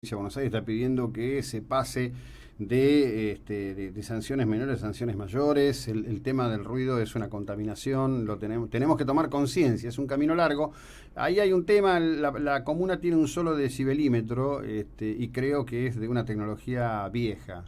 de Buenos Aires está pidiendo que se pase de sanciones menores a sanciones mayores. El tema del ruido es una contaminación, tenemos que tomar conciencia, es un camino largo. Ahí hay un tema, la comuna tiene un solo decibelímetro y creo que es de una tecnología vieja.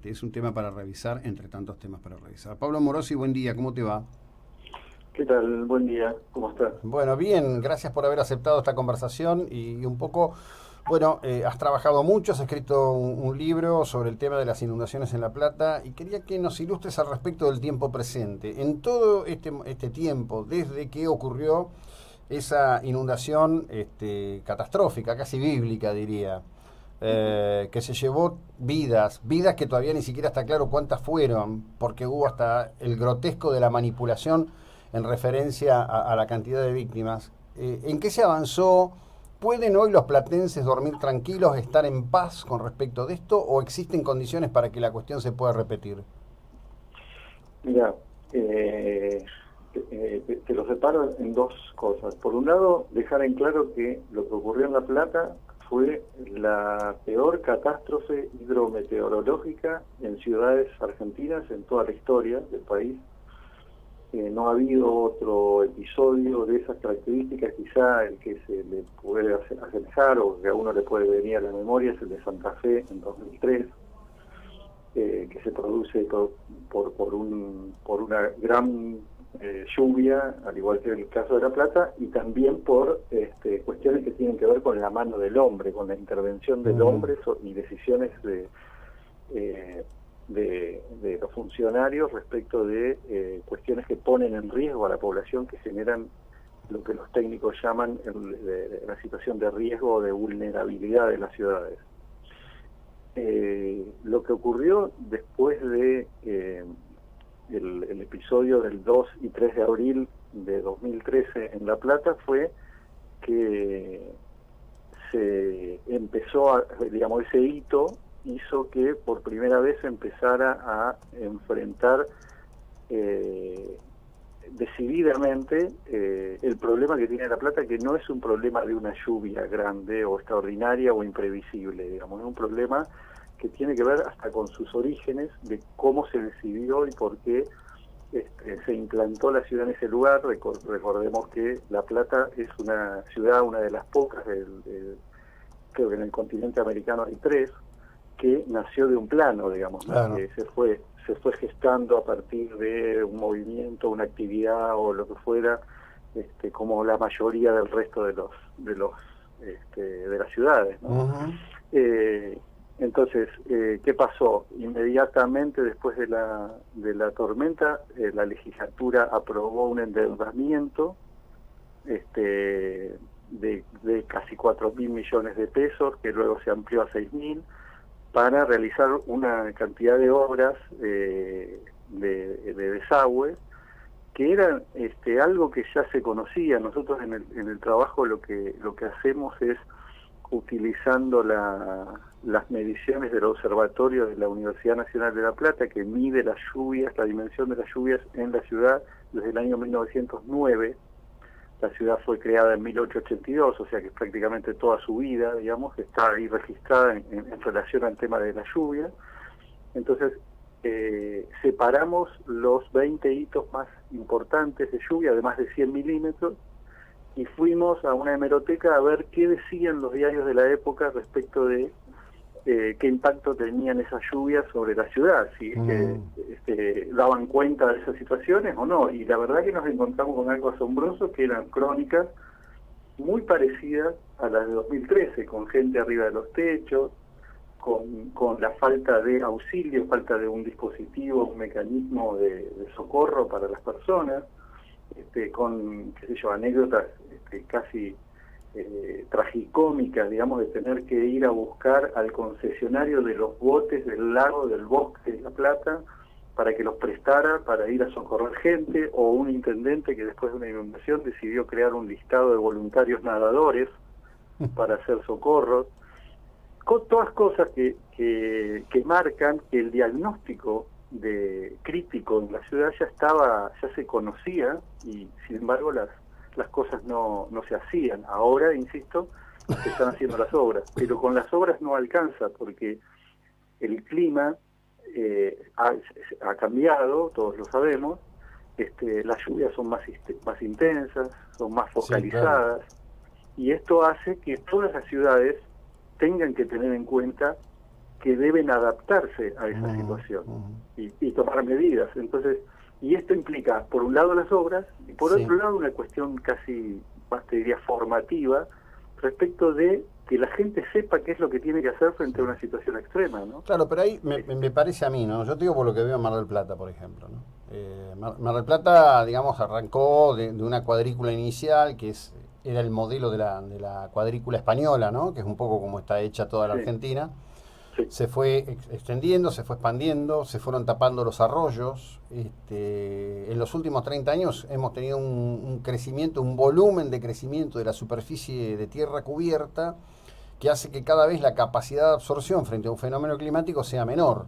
Es un tema para revisar, entre tantos temas para revisar. Pablo Morosi, buen día, ¿cómo te va? ¿Qué tal? Buen día, ¿cómo estás? Bueno, bien, gracias por haber aceptado esta conversación y un poco, bueno, has trabajado mucho, has escrito un libro sobre el tema de las inundaciones en La Plata y quería que nos ilustres al respecto del tiempo presente. En todo este tiempo, desde que ocurrió esa inundación catastrófica, casi bíblica diría, Ujú. que se llevó vidas que todavía ni siquiera está claro cuántas fueron, porque hubo hasta el grotesco de la manipulación en referencia a la cantidad de víctimas. ¿En qué se avanzó? ¿Pueden hoy los platenses dormir tranquilos, estar en paz con respecto de esto, o existen condiciones para que la cuestión se pueda repetir? Mira, eh, te lo separo en dos cosas. Por un lado, dejar en claro que lo que ocurrió en La Plata fue la peor catástrofe hidrometeorológica en ciudades argentinas en toda la historia del país. No ha habido otro episodio de esas características, quizá el que se le puede asemejar o que a uno le puede venir a la memoria es el de Santa Fe en 2003, que se produce por una gran lluvia, al igual que en el caso de La Plata, y también por cuestiones que tienen que ver con la mano del hombre, con la intervención del Mm, hombre y decisiones eh, de los funcionarios respecto de cuestiones que ponen en riesgo a la población, que generan lo que los técnicos llaman la situación de riesgo o de vulnerabilidad de las ciudades. Lo que ocurrió después de el episodio del 2 y 3 de abril de 2013 en La Plata fue que se empezó, digamos, ese hito hizo que por primera vez se empezara a enfrentar eh, decididamente el problema que tiene La Plata, que no es un problema de una lluvia grande o extraordinaria o imprevisible, digamos, es un problema que tiene que ver hasta con sus orígenes, de cómo se decidió y por qué se implantó la ciudad en ese lugar. Recordemos que La Plata es una ciudad, una de las pocas, creo que en el continente americano hay tres, que nació de un plano, digamos, ¿no? claro. Que se fue gestando a partir de un movimiento, una actividad o lo que fuera, como la mayoría del resto de las ciudades, ¿no? Ujú. Eh, entonces, ¿qué pasó? Inmediatamente después de la tormenta, la legislatura aprobó un endeudamiento de casi 4.000 millones de pesos, que luego se amplió a 6.000, para realizar una cantidad de obras de desagüe, que era algo que ya se conocía. Nosotros en el trabajo lo que hacemos es, utilizando las mediciones del observatorio de la Universidad Nacional de La Plata, que mide las lluvias, la dimensión de las lluvias en la ciudad desde el año 1909. La ciudad fue creada en 1882, o sea que prácticamente toda su vida, digamos, está ahí registrada en relación al tema de la lluvia. Entonces, separamos los 20 hitos más importantes de lluvia, de más de 100 milímetros, y fuimos a una hemeroteca a ver qué decían los diarios de la época respecto de qué impacto tenían esas lluvias sobre la ciudad, si es que Mm. daban cuenta de esas situaciones o no. Y la verdad que nos encontramos con algo asombroso, que eran crónicas muy parecidas a las de 2013, con gente arriba de los techos, con la falta de auxilio, falta de un dispositivo, un mecanismo de socorro para las personas, con, qué sé yo, anécdotas casi tragicómicas, digamos, de tener que ir a buscar al concesionario de los botes del lago del Bosque de La Plata para que los prestara para ir a socorrer gente, o un intendente que después de una inundación decidió crear un listado de voluntarios nadadores para hacer socorros. Todas cosas que marcan que el diagnóstico crítico en la ciudad ya se conocía, y sin embargo las cosas no se hacían. Ahora, insisto, se están haciendo las obras, pero con las obras no alcanza porque el clima ha cambiado, todos lo sabemos. Las lluvias son más intensas, son más Sí, claro. focalizadas, y esto hace que todas las ciudades tengan que tener en cuenta que deben adaptarse a esa Ujú, situación ujú. y tomar medidas. Entonces, y esto implica, por un lado, las obras, y por Sí. otro lado, una cuestión casi, más te diría, formativa, respecto de que la gente sepa qué es lo que tiene que hacer Sí. frente a una situación extrema, ¿no? Claro, pero ahí me Este, parece a mí, ¿no? Yo te digo por lo que veo en Mar del Plata, por ejemplo, ¿no? Mar del Plata, digamos, arrancó de una cuadrícula inicial, era el modelo de la cuadrícula española, ¿no? Que es un poco como está hecha toda la sí, Argentina. sí, Se fue extendiendo, se fue expandiendo, se fueron tapando los arroyos. En los últimos 30 años hemos tenido un crecimiento, un volumen de crecimiento de la superficie de tierra cubierta que hace que cada vez la capacidad de absorción frente a un fenómeno climático sea menor.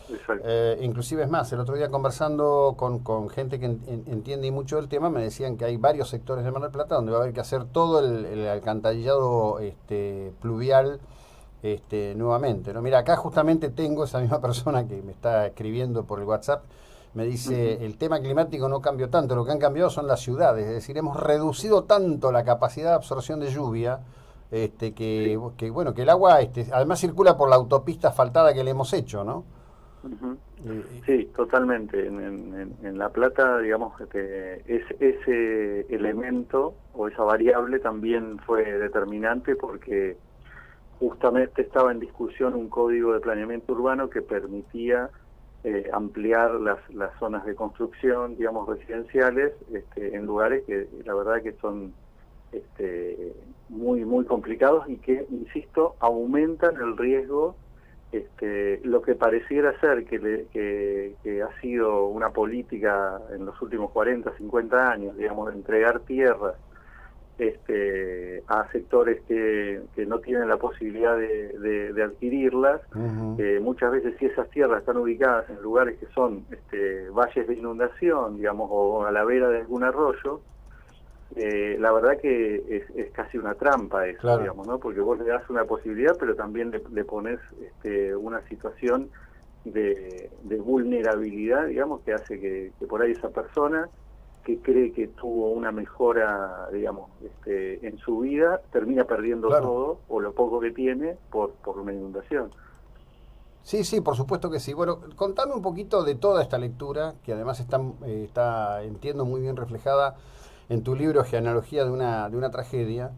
exacto. Inclusive es más, el otro día conversando con gente que entiende mucho del tema, me decían que hay varios sectores de Mar del Plata donde va a haber que hacer todo el alcantarillado pluvial nuevamente, ¿no? Mira, acá justamente tengo esa misma persona que me está escribiendo por el WhatsApp, me Ujú. dice, el tema climático no cambió tanto, lo que han cambiado son las ciudades, es decir, hemos reducido tanto la capacidad de absorción de lluvia, Sí. bueno, que el agua además circula por la autopista asfaltada que le hemos hecho, ¿no? Ujú. Eh, Sí, totalmente. En La Plata, digamos, ese elemento o esa variable también fue determinante porque justamente estaba en discusión un código de planeamiento urbano que permitía ampliar las zonas de construcción, digamos, residenciales, en lugares que la verdad que son este, muy complicados y que, insisto, aumentan el riesgo. Lo que pareciera ser que ha sido una política en los últimos 40, 50 años, digamos, de entregar tierras a sectores que no tienen la posibilidad de adquirirlas. ujú. Muchas veces, si esas tierras están ubicadas en lugares que son valles de inundación, digamos, o a la vera de algún arroyo, la verdad que es casi una trampa eso, Claro. digamos, ¿no? Porque vos le das una posibilidad, pero también le pones una situación de vulnerabilidad, digamos, que hace que por ahí esa persona que cree que tuvo una mejora, digamos, en su vida, termina perdiendo Claro. todo o lo poco que tiene por una inundación. Sí, sí, por supuesto que sí. Bueno, contame un poquito de toda esta lectura, que además está, entiendo, muy bien reflejada en tu libro Genealogía de una tragedia.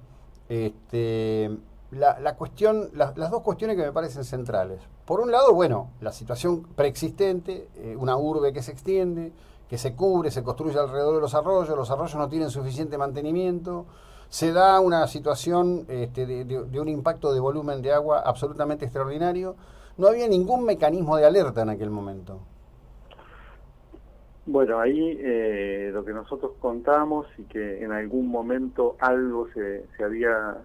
Este, la cuestión, las dos cuestiones que me parecen centrales. Por un lado, bueno, la situación preexistente, una urbe que se extiende, que se cubre, se construye alrededor de los arroyos no tienen suficiente mantenimiento, se da una situación de un impacto de volumen de agua absolutamente extraordinario. No había ningún mecanismo de alerta en aquel momento. Bueno, ahí lo que nosotros contamos y que en algún momento algo había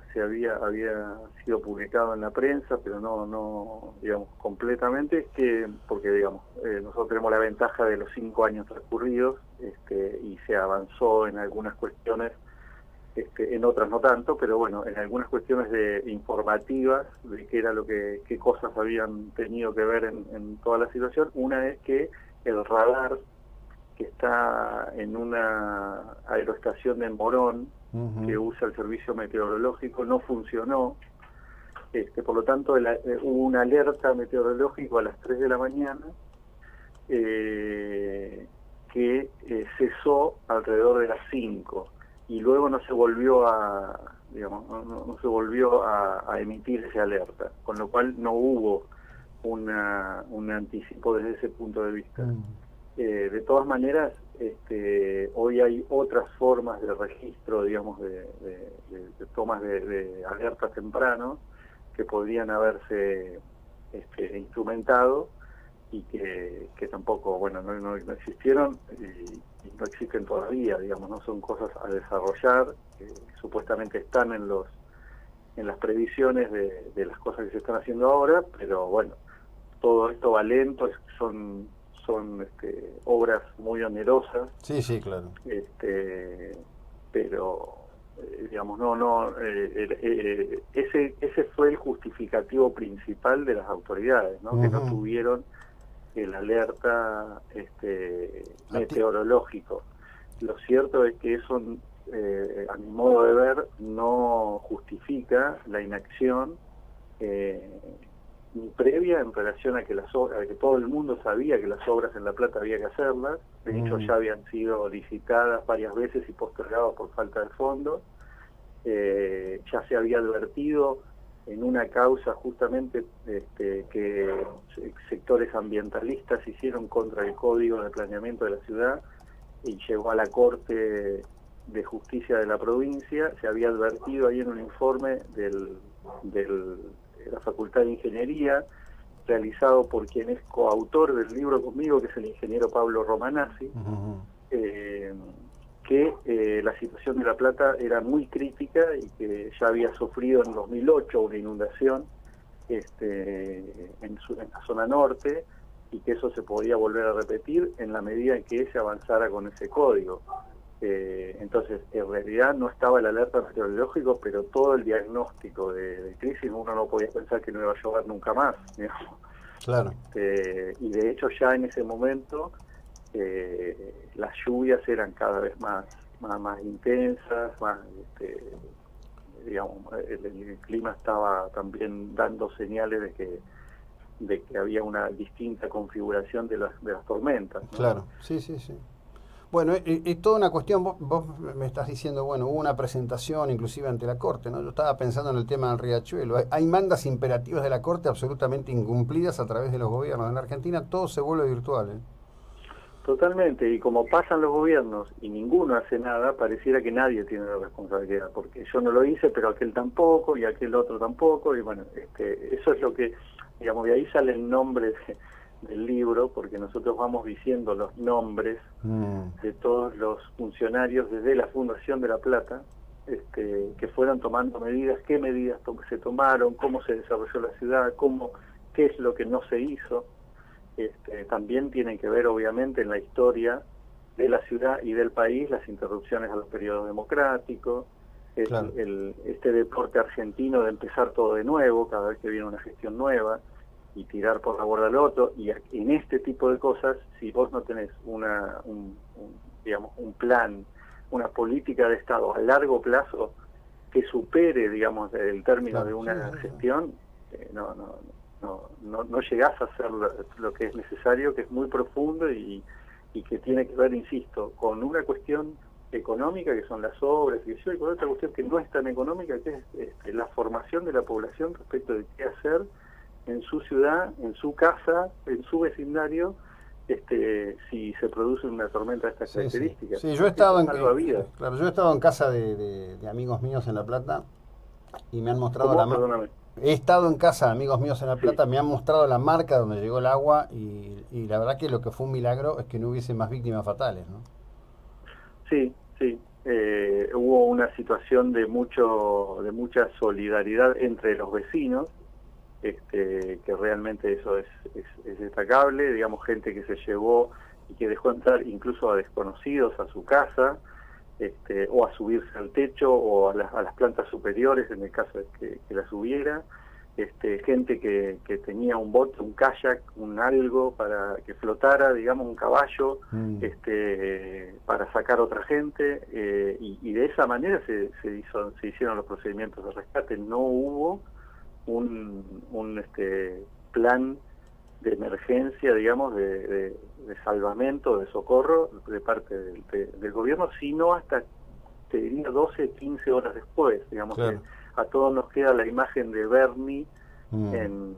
sido publicado en la prensa, pero no, digamos, completamente, es que, porque, digamos, nosotros tenemos la ventaja de los 5 años transcurridos, y se avanzó en algunas cuestiones, en otras no tanto, pero bueno, en algunas cuestiones informativas de qué era qué cosas habían tenido que ver en toda la situación. Una es que el radar que está en una aeroestación de Morón, que Ujú. usa el servicio meteorológico, no funcionó. Por lo tanto, hubo una alerta meteorológica a las 3 de la mañana, eh, que cesó alrededor de las 5 y luego no se volvió digamos, no se volvió a emitir esa alerta, con lo cual no hubo un anticipo desde ese punto de vista. Mm. De todas maneras, hoy hay otras formas de registro, digamos, de tomas de alertas temprano que podrían haberse instrumentado y que tampoco, bueno, no existieron y no existen todavía, digamos, no son cosas a desarrollar, supuestamente están en las previsiones de las cosas que se están haciendo ahora, pero bueno, todo esto va lento, son obras muy onerosas, Sí, sí, claro. este, pero digamos, ese fue el justificativo principal de las autoridades, ¿no? Que no tuvieron el alerta meteorológico. Lo cierto es que eso, a mi modo de ver, no justifica la inacción ni previa en relación a que a que todo el mundo sabía que las obras en La Plata había que hacerlas. De hecho, ya habían sido licitadas varias veces y postergadas por falta de fondos. Ya se había advertido en una causa justamente que sectores ambientalistas hicieron contra el Código de Planeamiento de la ciudad y llegó a la Corte de Justicia de la provincia. Se había advertido ahí en un informe de la Facultad de Ingeniería, realizado por quien es coautor del libro conmigo, que es el ingeniero Pablo Romanazzi, que la situación de La Plata era muy crítica y que ya había sufrido en 2008 una inundación en la zona norte, y que eso se podía volver a repetir en la medida en que se avanzara con ese código. Entonces, en realidad no estaba el alerta meteorológico, pero todo el diagnóstico de crisis, uno no podía pensar que no iba a llover nunca más, digamos. Claro. Y de hecho ya en ese momento las lluvias eran cada vez más intensas, más digamos, el clima estaba también dando señales de que había una distinta configuración de las tormentas, ¿no? Claro, sí. Bueno, es toda una cuestión. Vos me estás diciendo, bueno, hubo una presentación inclusive ante la Corte, ¿no? Yo estaba pensando en el tema del riachuelo. Hay mandas imperativas de la Corte absolutamente incumplidas a través de los gobiernos. En la Argentina todo se vuelve virtual, ¿eh? Totalmente, y como pasan los gobiernos y ninguno hace nada, pareciera que nadie tiene la responsabilidad, porque yo no lo hice, pero aquel tampoco, y aquel otro tampoco, y bueno, eso es lo que, digamos, de ahí sale el nombre del libro, porque nosotros vamos diciendo los nombres de todos los funcionarios desde la Fundación de La Plata, que fueron tomando medidas, qué medidas se tomaron, cómo se desarrolló la ciudad, qué es lo que no se hizo. También tienen que ver, obviamente, en la historia de la ciudad y del país, las interrupciones a los periodos democráticos, Claro. este deporte argentino de empezar todo de nuevo cada vez que viene una gestión nueva y tirar por la borda al otro. Y en este tipo de cosas, si vos no tenés digamos, un plan, una política de Estado a largo plazo que supere, digamos, el término de una gestión, no llegás a hacer lo que es necesario, que es muy profundo y que tiene que ver, insisto, con una cuestión económica, que son las obras, y con otra cuestión que no es tan económica, que es la formación de la población respecto de qué hacer en su ciudad, en su casa, en su vecindario, si se produce una tormenta de estas características. Sí, yo he estado yo he estado en casa de amigos míos en La Plata y me han mostrado Perdóname. He estado en casa de amigos míos en La Plata, me han mostrado la marca donde llegó el agua y la verdad que lo que fue un milagro es que no hubiese más víctimas fatales, ¿no? Sí. Hubo una situación de mucha solidaridad entre los vecinos, que realmente eso es destacable, digamos, gente que se llevó y que dejó entrar incluso a desconocidos a su casa, o a subirse al techo o a las plantas superiores en el caso de que las hubiera, gente que tenía un bote, un kayak, un algo para que flotara, digamos, un caballo, para sacar otra gente, y de esa manera se hicieron los procedimientos de rescate. No hubo un plan de emergencia, digamos, de salvamento, de socorro de parte del gobierno, sino hasta, te diría, 12, 15 horas después, digamos. Claro. Que a todos nos queda la imagen de Bernie en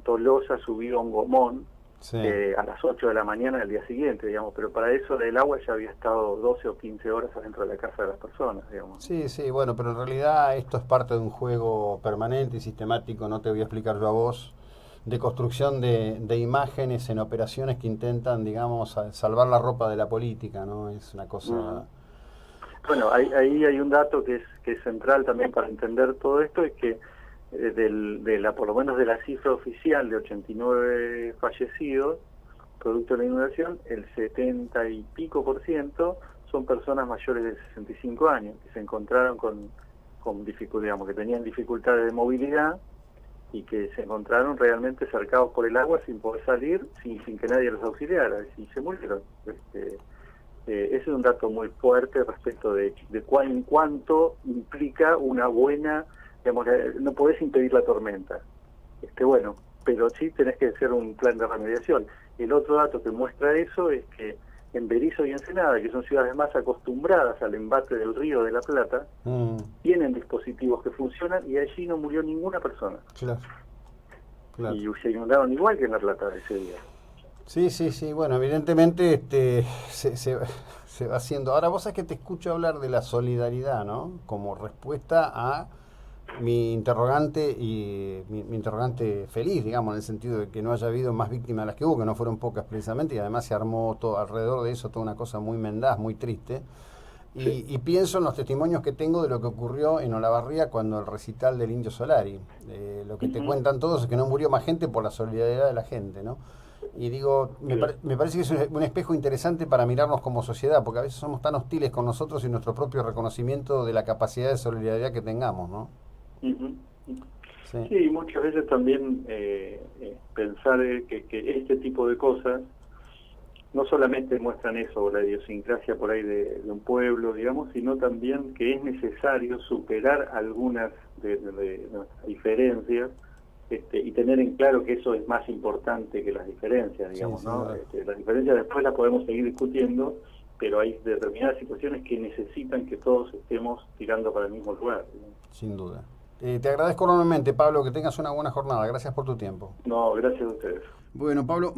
Tolosa subido a un gomón, a las 8 de la mañana del día siguiente, digamos, pero para eso el agua ya había estado 12 o 15 horas adentro de la casa de las personas, digamos. Sí, bueno, pero en realidad esto es parte de un juego permanente y sistemático, no te voy a explicar yo a vos, de construcción de imágenes en operaciones que intentan, digamos, salvar la ropa de la política, ¿no? Es una cosa... Bueno, ahí hay un dato que es central también para entender todo esto, es que por lo menos de la cifra oficial de 89 fallecidos, producto de la inundación, el 70 y pico % son personas mayores de 65 años que se encontraron con dificultad, digamos, que tenían dificultades de movilidad y que se encontraron realmente cercados por el agua sin poder salir, sin que nadie los auxiliara, y se murieron. Ese es un dato muy fuerte respecto de cuánto implica una buena, digamos, no podés impedir la tormenta, bueno, pero sí tenés que hacer un plan de remediación. El otro dato que muestra eso es que en Berisso y Ensenada, que son ciudades más acostumbradas al embate del río de la Plata, tienen dispositivos que funcionan y allí no murió ninguna persona. Claro. Y se inundaron igual que en La Plata ese día. Sí, bueno, evidentemente se va haciendo. Ahora vos sabés que te escucho hablar de la solidaridad, ¿no? Como respuesta a mi interrogante y mi interrogante feliz, digamos, en el sentido de que no haya habido más víctimas de las que hubo, que no fueron pocas precisamente, y además se armó todo alrededor de eso toda una cosa muy mendaz, muy triste. Y pienso en los testimonios que tengo de lo que ocurrió en Olavarría cuando el recital del Indio Solari. Lo que te cuentan todos es que no murió más gente por la solidaridad de la gente, ¿no? Y digo, me parece que es un espejo interesante para mirarnos como sociedad, porque a veces somos tan hostiles con nosotros y nuestro propio reconocimiento de la capacidad de solidaridad que tengamos, ¿no? Sí, muchas veces también pensar que este tipo de cosas no solamente muestran eso, la idiosincrasia por ahí de un pueblo, digamos, sino también que es necesario superar algunas de nuestras diferencias, y tener en claro que eso es más importante que las diferencias, digamos, sí, ¿no? Las diferencias después las podemos seguir discutiendo, pero hay determinadas situaciones que necesitan que todos estemos tirando para el mismo lugar, ¿no? Sin duda. Te agradezco enormemente, Pablo, que tengas una buena jornada. Gracias por tu tiempo. No, gracias a ustedes. Bueno, Pablo...